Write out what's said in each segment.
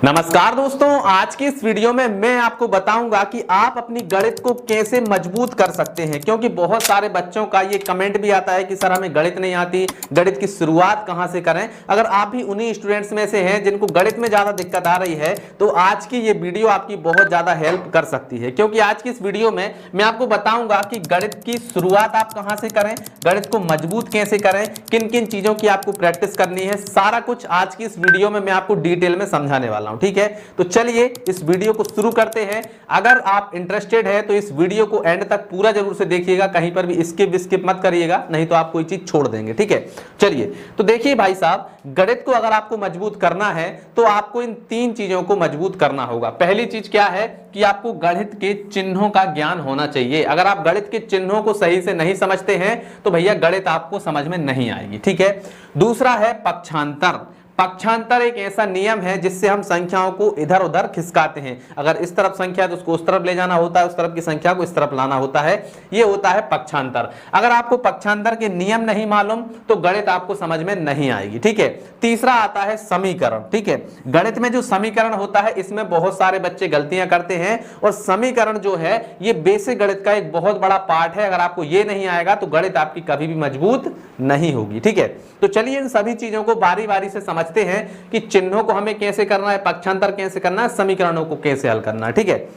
नमस्कार दोस्तों, आज की इस वीडियो में मैं आपको बताऊंगा कि आप अपनी गणित को कैसे मजबूत कर सकते हैं। क्योंकि बहुत सारे बच्चों का ये कमेंट भी आता है कि सर हमें गणित नहीं आती, गणित की शुरुआत कहां से करें। अगर आप भी उन्हीं स्टूडेंट्स में से हैं जिनको गणित में ज्यादा दिक्कत आ रही है तो आज की ये वीडियो आपकी बहुत ज्यादा हेल्प कर सकती है। क्योंकि आज की इस वीडियो में मैं आपको बताऊंगा कि गणित की शुरुआत आप कहां से करें, गणित को मजबूत कैसे करें, किन किन चीजों की आपको प्रैक्टिस करनी है, सारा कुछ आज की इस वीडियो में मैं आपको डिटेल में समझाने वाला हूं। ठीक है, तो चलिए इस वीडियो को शुरू करते हैं। अगर आप इंटरेस्टेड है तो इस वीडियो को एंड तक पूरा जरूर से देखिएगा, कहीं पर भी स्किप मत करिएगा, नहीं तो आप कोई चीज छोड़ देंगे। ठीक है, चलिए तो देखिए भाई साहब, गणित को अगर आपको मजबूत करना है तो आपको इन तीन चीजों को मजबूत करना होगा। पहली चीज क्या है कि आपको गणित के चिन्हों का ज्ञान होना चाहिए। अगर आप गणित के चिन्हों को सही से नहीं समझते हैं तो भैया गणित आपको समझ में नहीं आएगी। ठीक है, दूसरा है पक्षांतर। पक्षांतर एक ऐसा नियम है जिससे हम संख्याओं को इधर उधर खिसकाते हैं। अगर इस तरफ संख्या है तो उसको उस तरफ ले जाना होता है, उस तरफ की संख्या को इस तरफ लाना होता है, ये होता है पक्षांतर। अगर आपको पक्षांतर के नियम नहीं मालूम तो गणित आपको समझ में नहीं आएगी। ठीक है, तीसरा आता है समीकरण। ठीक है, गणित में जो समीकरण होता है इसमें बहुत सारे बच्चे गलतियां करते हैं और समीकरण जो है ये बेसिक गणित का एक बहुत बड़ा पार्ट है। अगर आपको ये नहीं आएगा तो गणित आपकी कभी भी मजबूत नहीं होगी। ठीक है, तो चलिए इन सभी चीजों को बारी बारी से समझते हैं कि चिन्हों को हमें कैसे करना है, पक्षांतर कैसे करना है, समीकरणों को कैसे हल करना है। ठीक है,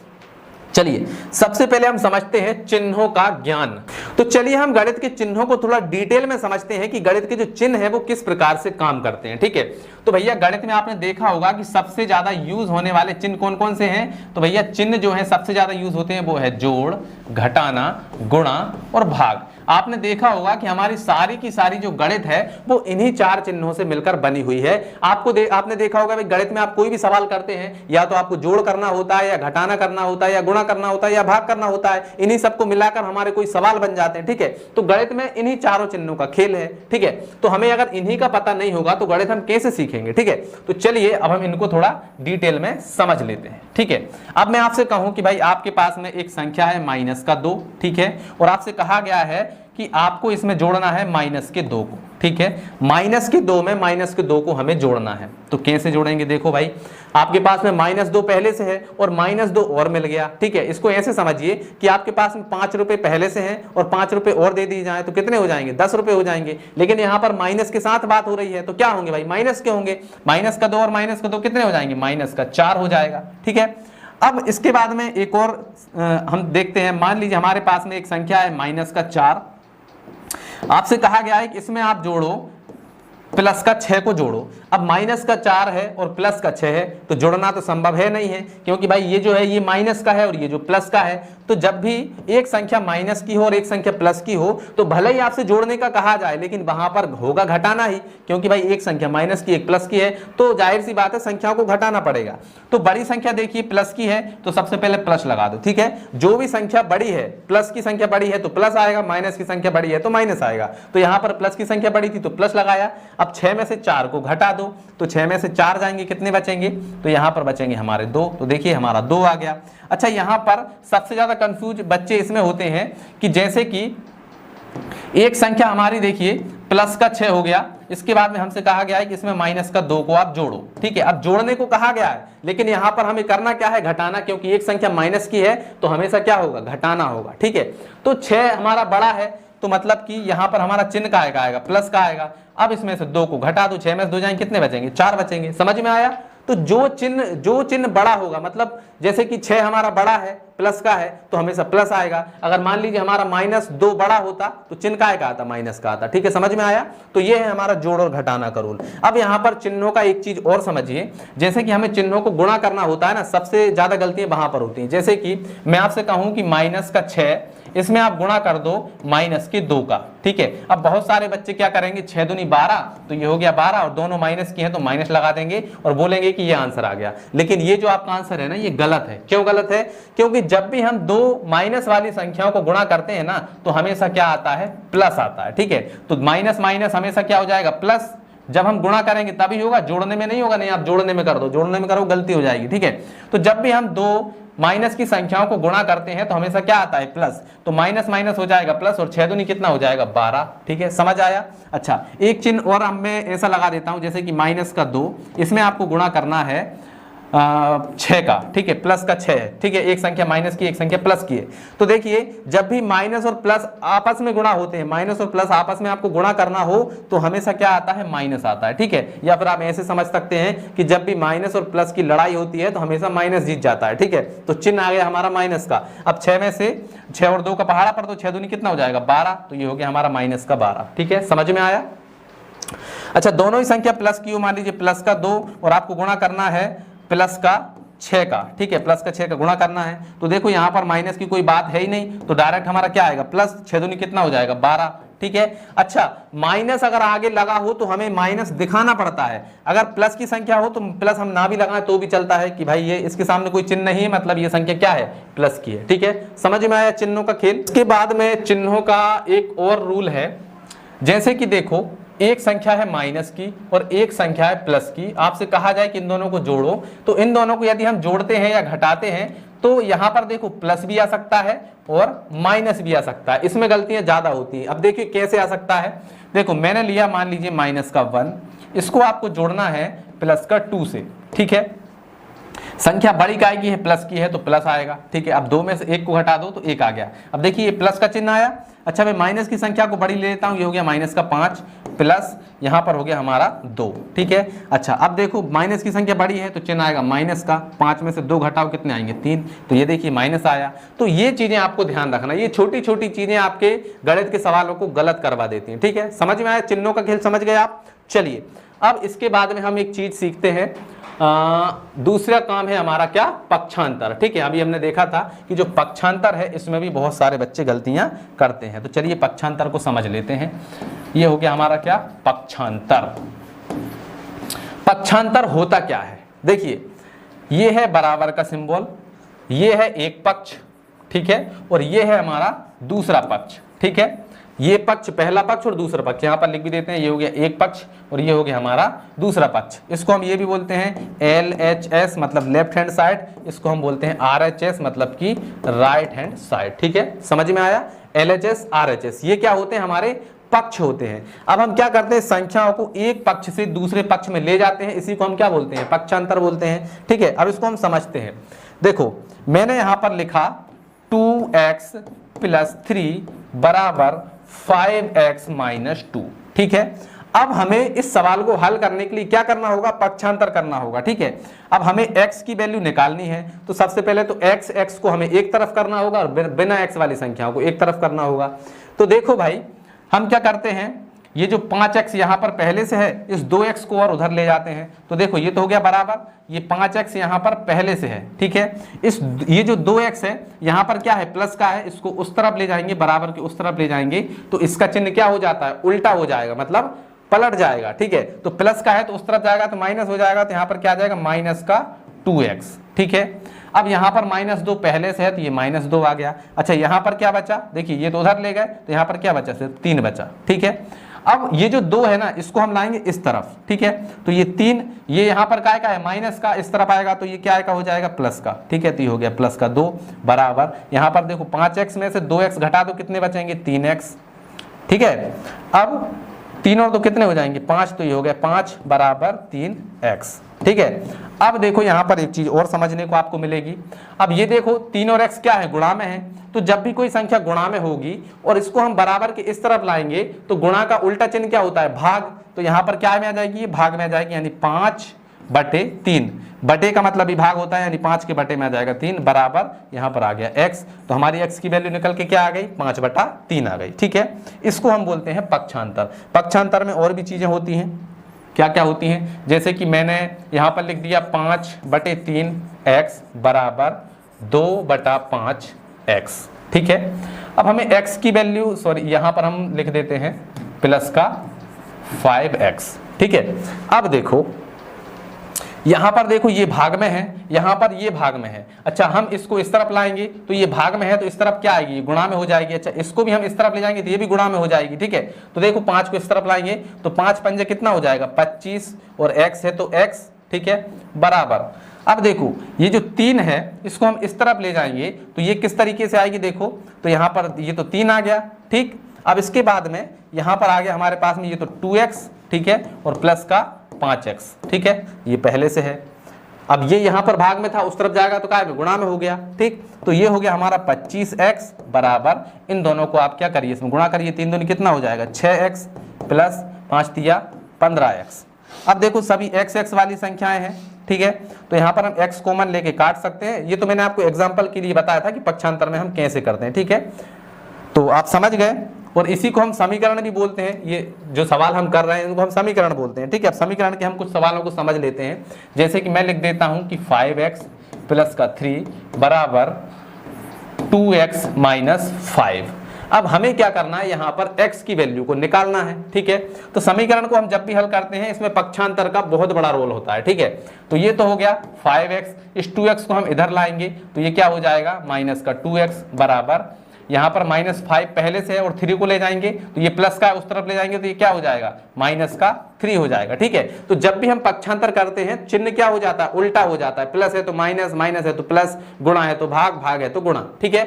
चलिए सबसे पहले हम समझते हैं चिन्हों का ज्ञान। तो चलिए हम गणित के चिन्हों को थोड़ा डिटेल में समझते हैं कि गणित के जो चिन्ह है वो किस प्रकार से काम करते हैं। ठीक है, तो भैया गणित में आपने देखा होगा कि सबसे ज्यादा यूज होने वाले चिन्ह कौन कौन से हैं। तो भैया चिन्ह जो है सबसे ज्यादा यूज होते हैं वो है जोड़, घटाना, गुणा और भाग। आपने देखा होगा कि हमारी सारी की सारी जो गणित है वो इन्हीं चार चिन्हों से मिलकर बनी हुई है। आपने देखा होगा भाई गणित में आप कोई भी सवाल करते हैं या तो आपको जोड़ करना होता है या घटाना करना होता है या गुणा करना होता है या भाग करना होता है, इन्हीं सबको मिलाकर हमारे कोई सवाल बन जाते हैं। ठीक है, तो गणित में इन्हीं चारों चिन्हों का खेल है। ठीक है, तो हमें अगर इन्हीं का पता नहीं होगा तो गणित हम कैसे सीखेंगे। ठीक है, तो चलिए अब हम इनको थोड़ा डिटेल में समझ लेते हैं। ठीक है, अब मैं आपसे कहूं कि भाई आपके पास में एक संख्या है -2। ठीक है, और आपसे कहा गया है कि आपको इसमें जोड़ना है -2 को। ठीक है, -2 में -2 को हमें जोड़ना है। तो कैसे जोड़ेंगे, देखो भाई आपके पास में -2 पहले से है और -2 और मिल गया। ठीक है, इसको ऐसे समझिए कि आपके पास में 5 रुपए पहले से हैं और 5 रुपए और दे दिए जाए तो कितने हो जाएंगे, 10 रुपए हो जाएंगे। लेकिन यहाँ पर माइनस के साथ बात हो रही है तो क्या होंगे भाई, माइनस के होंगे। -2 और -2 कितने हो जाएंगे, -4 हो जाएगा। ठीक है, अब इसके बाद में एक और हम देखते हैं। मान लीजिए हमारे पास में एक संख्या है -4। आपसे कहा गया है कि इसमें आप जोड़ो +6 को जोड़ो। अब -4 है और +6 है तो जोड़ना तो संभव है नहीं है, क्योंकि भाई ये जो है ये माइनस का है और ये जो प्लस का है। तो जब भी एक संख्या माइनस की हो और एक संख्या प्लस की हो तो भले ही आपसे जोड़ने का कहा जाए लेकिन वहां पर होगा घटाना ही, क्योंकि भाई एक संख्या माइनस की एक प्लस की है तो जाहिर सी बात है संख्याओं को घटाना पड़ेगा। तो बड़ी संख्या देखिए प्लस की है तो सबसे पहले प्लस लगा दो। ठीक है, जो भी संख्या बड़ी है, प्लस की संख्या बड़ी है तो प्लस आएगा, माइनस की संख्या बड़ी है तो माइनस आएगा। तो यहाँ पर प्लस की संख्या बड़ी थी तो प्लस लगाया। अब 6 में से 4 को घटा दो तो 6 में से 4 जाएंगे, कितने बचेंगे, तो यहाँ पर बचेंगे हमारे 2। तो देखिए हमारा 2 आ गया। अच्छा, यहाँ पर सबसे ज्यादा कंफ्यूज बच्चे इसमें होते हैं कि जैसे कि एक संख्या हमारी देखिए +6 हो गया, इसके बाद में हमसे कहा गया है कि इसमें -2 को आप जोड़ो। ठीक है, अब जोड़ने को कहा गया है लेकिन यहाँ पर हमें करना क्या है, घटाना, क्योंकि एक संख्या माइनस की है तो हमेशा क्या होगा, घटाना होगा। ठीक है, तो 6 हमारा बड़ा है तो मतलब कि यहाँ पर हमारा चिन्ह का आएगा, प्लस का आएगा। अब इसमें से 2 को घटा दो, 6 में से 2 जाएंगे, कितने बचेंगे, 4 बचेंगे। समझ में आया। तो जो चिन्ह बड़ा होगा, मतलब जैसे कि 6 हमारा बड़ा है, प्लस का है तो हमेशा प्लस आएगा। अगर मान लीजिए हमारा -2 बड़ा होता तो चिन्ह का आता, माइनस का आता। ठीक है, समझ में आया। तो ये है हमारा जोड़ और घटाना का रूल। अब यहाँ पर चिन्हों का एक चीज और समझिए, जैसे कि हमें चिन्हों को गुणा करना होता है ना, सबसे ज्यादा गलतियां वहां पर होती हैं। जैसे कि मैं आपसे कहूं कि -6 इसमें आप गुणा कर दो -2 का। ठीक है, अब बहुत सारे बच्चे क्या करेंगे, 6 दूनी 12 तो ये हो गया 12 और दोनों माइनस की हैं तो माइनस लगा देंगे और बोलेंगे कि ये आंसर आ गया। लेकिन ये जो आपका आंसर है ना ये गलत है। क्यों गलत है, क्योंकि जब भी हम 2 माइनस वाली संख्याओं को गुणा करते हैं ना तो हमेशा क्या आता है, प्लस आता है। ठीक है, तो माइनस माइनस हमेशा क्या हो जाएगा, प्लस। जब हम गुणा करेंगे तभी होगा, जोड़ने में नहीं होगा। नहीं, आप जोड़ने में कर दो, जोड़ने में करो गलती हो जाएगी। ठीक है, तो जब भी हम 2 माइनस की संख्याओं को गुणा करते हैं तो हमेशा क्या आता है, प्लस। तो माइनस माइनस हो जाएगा प्लस और 6 दूनी कितना हो जाएगा, 12। ठीक है, समझ आया। अच्छा, एक चिन्ह और मैं ऐसा लगा देता हूं, जैसे कि -2, इसमें आपको गुणा करना है 6 का, ठीक है, प्लस का 6 है, ठीक है, एक संख्या माइनस की एक संख्या प्लस की है। तो देखिए जब भी माइनस और प्लस आपस में गुणा होते हैं, माइनस और प्लस आपस में आपको गुणा करना हो तो हमेशा क्या आता है, माइनस आता है, ठीक है। या फिर आप ऐसे समझ सकते हैं कि जब भी माइनस और प्लस की लड़ाई होती है तो हमेशा माइनस जीत जाता है, ठीक है। तो चिन्ह आ गया हमारा माइनस का। अब 6 में से 6 और 2 का पहाड़ा पर, तो 6 दूनी कितना हो जाएगा 12, तो ये हो गया हमारा माइनस का 12, ठीक है, समझ में आया। अच्छा, दोनों ही संख्या प्लस की हो, मान लीजिए प्लस का 2 और आपको गुणा करना है प्लस का 6 का, ठीक है, प्लस का 6 का गुणा करना है। तो देखो यहाँ पर माइनस की कोई बात है ही नहीं, तो डायरेक्ट हमारा क्या आएगा, प्लस 6 दूनी कितना हो जाएगा 12, ठीक है। अच्छा, माइनस अगर आगे लगा हो तो हमें माइनस दिखाना पड़ता है। अगर प्लस की संख्या हो तो प्लस हम ना भी लगाएं तो भी चलता है कि भाई ये इसके सामने कोई चिन्ह नहीं है, मतलब ये संख्या क्या है, प्लस की है, ठीक है। समझ में आया चिन्हों का खेल। इसके बाद में चिन्हों का एक और रूल है, जैसे कि देखो एक संख्या है माइनस की और एक संख्या है प्लस की, आपसे कहा जाए कि इन दोनों को जोड़ो, तो इन दोनों को यदि हम जोड़ते हैं या घटाते हैं तो यहां पर देखो प्लस भी आ सकता है और माइनस भी आ सकता है, इसमें गलतियां ज्यादा होती हैं। अब देखिए कैसे आ सकता है, देखो मैंने लिया मान लीजिए माइनस का 1, इसको आपको जोड़ना है प्लस का 2 से, ठीक है। संख्या बड़ी काय की है, प्लस की है तो प्लस आएगा, ठीक है। अब 2 में से 1 को घटा दो तो 1 आ गया। अब देखिए ये प्लस का चिन्ह आया। अच्छा, मैं माइनस की संख्या को बड़ी ले लेता हूं, ये हो गया माइनस का 5 प्लस यहां पर हो गया हमारा 2, ठीक है। अच्छा, अब देखो माइनस की संख्या बड़ी है तो चिन्ह आएगा माइनस का, 5 में से 2 घटाओ कितने आएंगे 3, तो ये देखिए माइनस आया। तो ये चीजें आपको ध्यान रखना, ये छोटी छोटी चीजें आपके गणित के सवालों को गलत करवा देती हैं, ठीक है। समझ में आया चिन्हों का खेल, समझ गए आप। चलिए अब इसके बाद में हम एक चीज सीखते हैं, दूसरा काम है हमारा क्या, पक्षांतर, ठीक है। अभी हमने देखा था कि जो पक्षांतर है इसमें भी बहुत सारे बच्चे गलतियां करते हैं, तो चलिए पक्षांतर को समझ लेते हैं। ये हो गया हमारा क्या, पक्षांतर। पक्षांतर होता क्या है, देखिए ये है बराबर का सिंबल, ये है एक पक्ष, ठीक है, और ये है हमारा दूसरा पक्ष, ठीक है। ये पक्ष पहला पक्ष और दूसरा पक्ष यहां पर लिख भी देते हैं, ये हो गया एक पक्ष और ये हो गया हमारा दूसरा पक्ष। इसको हम ये भी बोलते हैं LHS मतलब लेफ्ट हैंड साइड, इसको हम बोलते हैं RHS मतलब कि राइट हैंड साइड, ठीक है। समझ में आया, LHS RHS ये क्या होते हैं, हमारे पक्ष होते हैं। अब हम क्या करते हैं, संख्याओं को एक पक्ष से दूसरे पक्ष में ले जाते हैं, इसी को हम क्या बोलते हैं, पक्षांतर बोलते हैं, ठीक है। अब इसको हम समझते हैं। देखो मैंने यहां पर लिखा 2x + 3 बराबर 5x - 2, ठीक है। अब हमें इस सवाल को हल करने के लिए क्या करना होगा, पक्षांतर करना होगा, ठीक है। अब हमें x की वैल्यू निकालनी है, तो सबसे पहले तो x को हमें एक तरफ करना होगा और बिना x वाली संख्याओं को एक तरफ करना होगा। तो देखो भाई हम क्या करते हैं, ये जो 5x यहां पर पहले से है, इस 2x को और उधर ले जाते हैं, तो देखो ये तो हो गया बराबर, ये 5x यहां पर पहले से है, ठीक है। ये जो 2x है यहां पर क्या है, प्लस का है, इसको उस तरफ ले जाएंगे, बराबर के उस तरफ ले जाएंगे, तो इसका चिन्ह क्या हो जाता है, उल्टा हो जाएगा, मतलब पलट जाएगा, ठीक है। तो प्लस का है तो उस तरफ जाएगा तो माइनस हो जाएगा, तो यहां पर क्या आ जाएगा, माइनस का 2x, ठीक है। अब यहां पर -2 पहले से है तो ये -2 आ गया। अच्छा, यहां पर क्या बचा, देखिए ये तो उधर ले गए तो यहां पर क्या बचा, सिर्फ 3 बचा, ठीक है। अब ये जो 2 है ना, इसको हम लाएंगे इस तरफ, ठीक है। तो ये 3, ये यहां पर काय का है, माइनस का, इस तरफ आएगा तो ये क्या आएगा, हो जाएगा प्लस का, ठीक है। तो ये हो गया प्लस का 2 बराबर, यहां पर देखो 5x में से 2x घटा दो कितने बचेंगे, 3x, ठीक है। अब 3 और 2 कितने हो जाएंगे, 5, तो ये हो गया 5 बराबर 3x, ठीक है। अब देखो यहां पर एक चीज और समझने को आपको मिलेगी। अब ये देखो 3 और x क्या है, गुणा में है, तो जब भी कोई संख्या गुणा में होगी और इसको हम बराबर के इस तरफ लाएंगे तो गुणा का उल्टा चिन्ह क्या होता है, भाग, तो यहां पर क्या में आ जाएगी, भाग में आ जाएगी, यानी 5/3, बटे का मतलब ही भाग होता है, यानी 5 के बटे में आ जाएगा 3 बराबर, यहां पर आ गया x, तो हमारी x की वैल्यू निकल के क्या आ गई, 5/3 आ गई, ठीक है। इसको हम बोलते हैं पक्षांतर। पक्षांतर में और भी चीजें होती हैं, क्या क्या होती हैं, जैसे कि मैंने यहां पर लिख दिया 5/3x बराबर 2/5x, ठीक है। अब हमें x की वैल्यू, सॉरी यहां पर हम लिख देते हैं प्लस का 5x, ठीक है। अब देखो यहां पर देखो ये भाग में है, यहां पर ये भाग में है। अच्छा, हम इसको इस तरफ लाएंगे तो ये भाग में है तो इस तरफ क्या आएगी, गुणा में हो जाएगी। अच्छा, इसको भी हम इस तरफ ले जाएंगे तो ये भी गुणा में हो जाएगी, ठीक है। तो देखो 5 को इस तरफ लाएंगे तो 5 पंजे कितना हो जाएगा, 25, और x है तो x, ठीक है, बराबर। अब देखो ये जो 3 है इसको हम इस तरफ ले जाएंगे तो ये किस तरीके से आएगी, देखो तो यहाँ पर ये तो 3 आ गया, ठीक। अब इसके बाद में यहाँ पर आ गया हमारे पास में ये तो 2x, ठीक है, और प्लस का 5x, ठीक है, ये पहले से है। अब ये यहां पर भाग में था, उस तरफ जाएगा तो क्या है, गुणा में हो गया। ठीक, तो ये हो गया हमारा 25x बराबर, इन दोनों को आप क्या करिए, इसमें गुणा करिए, 3 दूनी कितना हो जाएगा 6x प्लस 5 तिया 15x। अब देखो सभी x वाली संख्याएं हैं, ठीक है, तो यहाँ पर हम x कॉमन लेके काट सकते हैं। ये तो मैंने आपको एग्जांपल के लिए बताया था कि पक्षांतर में हम कैसे करते हैं, ठीक है, तो आप समझ गए। और इसी को हम समीकरण भी बोलते हैं, ये जो सवाल हम कर रहे हैं इनको हम समीकरण बोलते हैं, ठीक है। अब समीकरण के हम कुछ सवालों को समझ लेते हैं, जैसे कि मैं लिख देता हूं कि 5x प्लस का 3 बराबर 2x माइनस 5। अब हमें क्या करना है, यहाँ पर x की वैल्यू को निकालना है, ठीक है। तो समीकरण को हम जब भी हल करते हैं इसमें पक्षांतर का बहुत बड़ा रोल होता है, ठीक है। तो ये तो हो गया 5x, इस 2x को हम इधर लाएंगे तो ये क्या हो जाएगा माइनस का 2x बराबर, यहाँ पर -5 पहले से है और 3 को ले जाएंगे तो ये प्लस का उस तरफ ले जाएंगे तो ये क्या हो जाएगा माइनस का 3 हो जाएगा, ठीक है। तो जब भी हम पक्षांतर करते हैं चिन्ह क्या हो जाता है, उल्टा हो जाता है, प्लस है तो माइनस, माइनस है तो प्लस, गुणा है तो भाग, भाग है तो गुणा, ठीक है।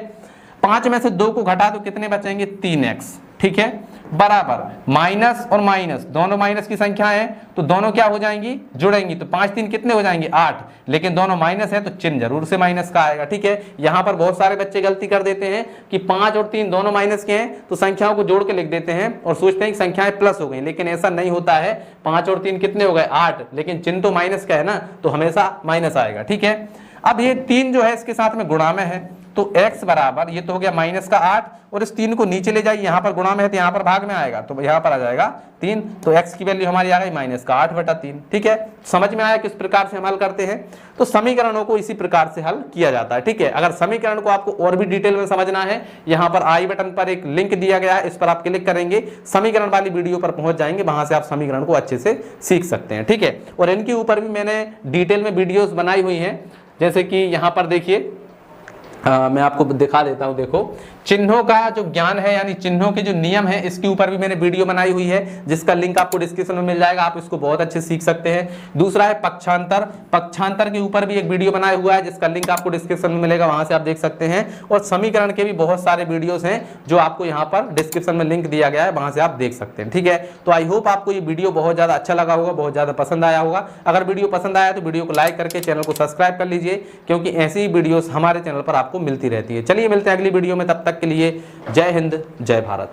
5 में से 2 को घटा तो कितने बचेंगे 3x, ठीक है, बराबर माइनस और माइनस दोनों माइनस की संख्या है तो दोनों क्या हो जाएंगी, जुड़ेंगी, तो 5 3 कितने हो जाएंगे 8, लेकिन दोनों माइनस है तो चिन्ह जरूर से माइनस का आएगा, ठीक है। यहां पर बहुत सारे बच्चे गलती कर देते हैं कि 5 और 3 दोनों माइनस के हैं तो संख्याओं को जोड़ के लिख देते हैं और सोचते हैं कि संख्याएं प्लस हो गई, लेकिन ऐसा नहीं होता है। 5 और 3 कितने हो गए 8, लेकिन चिन्ह तो माइनस का है ना, तो हमेशा माइनस आएगा, ठीक है। अब ये 3 जो है इसके साथ में गुणा में है तो x बराबर, ये तो हो गया माइनस का 8 और इस 3 को नीचे ले जाइए, यहाँ पर गुणा में है तो यहाँ पर भाग में आएगा तो यहाँ पर आ जाएगा 3, तो x की वैल्यू हमारी आ गई माइनस का 8/3, ठीक है। समझ में आया किस प्रकार से हम हल करते हैं। तो समीकरणों को इसी प्रकार से हल किया जाता है, ठीक है। अगर समीकरण को आपको और भी डिटेल में समझना है, यहाँ पर आई बटन पर एक लिंक दिया गया है, इस पर आप क्लिक करेंगे, समीकरण वाली वीडियो पर पहुंच जाएंगे, वहां से आप समीकरण को अच्छे से सीख सकते हैं, ठीक है। और इनके ऊपर भी मैंने डिटेल में वीडियोस बनाई हुई हैं, जैसे कि यहाँ पर देखिए मैं आपको दिखा देता हूं, देखो चिन्हों का जो ज्ञान है यानी चिन्हों के जो नियम है इसके ऊपर भी मैंने वीडियो बनाई हुई है, जिसका लिंक आपको डिस्क्रिप्शन में मिल जाएगा, आप इसको बहुत अच्छे सीख सकते हैं। दूसरा है पक्षांतर, पक्षांतर के ऊपर भी एक वीडियो बनाया हुआ है जिसका लिंक आपको डिस्क्रिप्शन में मिलेगा, वहां से आप देख सकते हैं। और समीकरण के भी बहुत सारे वीडियोस हैं जो आपको यहाँ पर डिस्क्रिप्शन में लिंक दिया गया है, वहां से आप देख सकते हैं, ठीक है। तो आई होप आपको ये वीडियो बहुत ज्यादा अच्छा लगा होगा, बहुत ज्यादा पसंद आया होगा। अगर वीडियो पसंद आया तो वीडियो को लाइक करके चैनल को सब्सक्राइब कर लीजिए, क्योंकि ऐसी ही वीडियोस हमारे चैनल पर आपको मिलती रहती है। चलिए मिलते हैं अगली वीडियो में, तब तक के लिए जय हिंद जय भारत।